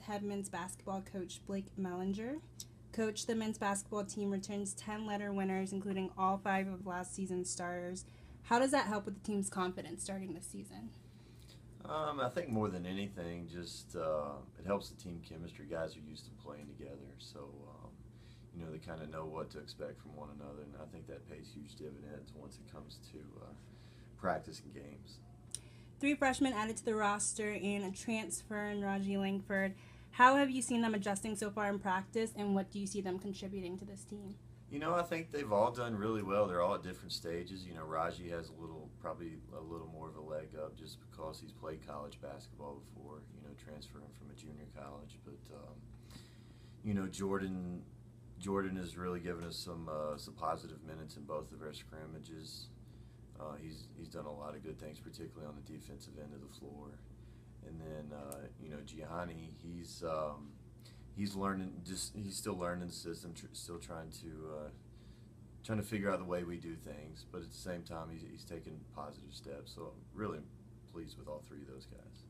head men's basketball coach Blake Mellinger. Coach, the men's basketball team returns 10 letter winners, including all 5 of last season's starters. How does that help with the team's confidence starting this season? I think more than anything, just it helps the team chemistry. Guys are used to playing together, so they kind of know what to expect from one another, and I think that pays huge dividends once it comes to practice and games. 3 freshmen added to the roster and a transfer in Raji Langford. How have you seen them adjusting so far in practice, and what do you see them contributing to this team? I think they've all done really well. They're all at different stages. Raji has probably a little more of a leg up just because he's played college basketball before, transferring from a junior college. But, Jordan has really given us some positive minutes in both of our scrimmages. He's done a lot of good things, particularly on the defensive end of the floor. And then, Gianni, he's learning. He's still learning the system, still trying to figure out the way we do things. But at the same time, he's taking positive steps. So I'm really pleased with all 3 of those guys.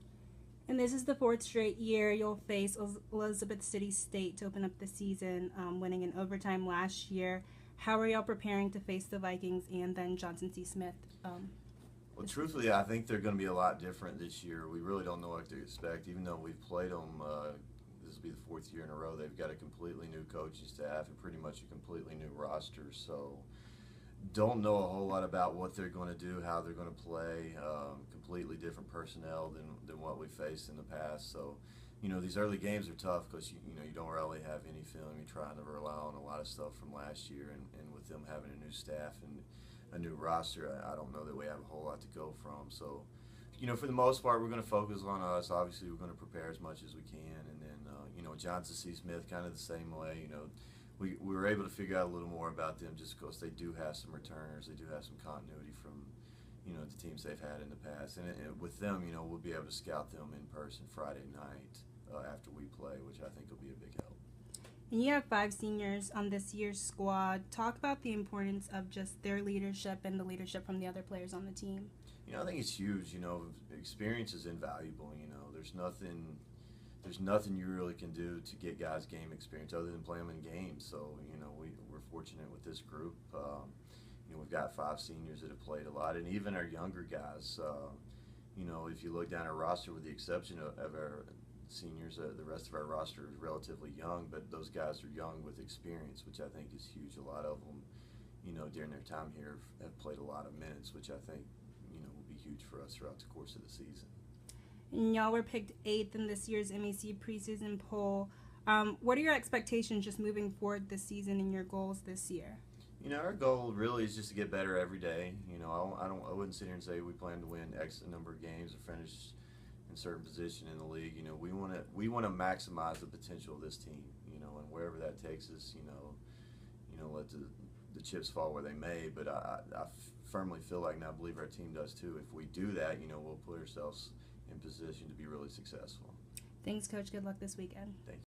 And this is the 4th straight year you'll face Elizabeth City State to open up the season, winning in overtime last year. How are y'all preparing to face the Vikings and then Johnson C. Smith? Well, truthfully, I think they're going to be a lot different this year. We really don't know what to expect, even though we've played them. This will be the 4th year in a row. They've got a completely new coaching staff and pretty much a completely new roster. So don't know a whole lot about what they're going to do, how they're going to play. Completely different personnel than what we faced in the past. So, these early games are tough because you don't really have any film. You're trying to rely on a lot of stuff from last year, and with them having a new staff and a new roster, I don't know that we have a whole lot to go from. So, for the most part, we're going to focus on us. Obviously, we're going to prepare as much as we can, and then Johnson C. Smith kind of the same way. We were able to figure out a little more about them just because they do have some returners. They do have some continuity from the teams they've had in the past, and with them, we'll be able to scout them in person Friday night after we play, which I think will be a big help. And you have 5 seniors on this year's squad. Talk about the importance of just their leadership and the leadership from the other players on the team. I think it's huge. Experience is invaluable. There's nothing you really can do to get guys game experience other than play them in games. So, we're fortunate with this group. We've got 5 seniors that have played a lot, and even our younger guys. If you look down our roster, with the exception of our seniors, the rest of our roster is relatively young, but those guys are young with experience, which I think is huge. A lot of them, during their time here have played a lot of minutes, which I think, will be huge for us throughout the course of the season. And y'all were picked 8th in this year's MEC preseason poll. What are your expectations just moving forward this season and your goals this year? Our goal really is just to get better every day. I wouldn't sit here and say we plan to win X number of games or finish in a certain position in the league. We want to maximize the potential of this team. And wherever that takes us, let the chips fall where they may. But I firmly feel like, and I believe our team does too, if we do that, we'll put ourselves in position to be really successful. Thanks, Coach. Good luck this weekend. Thank you.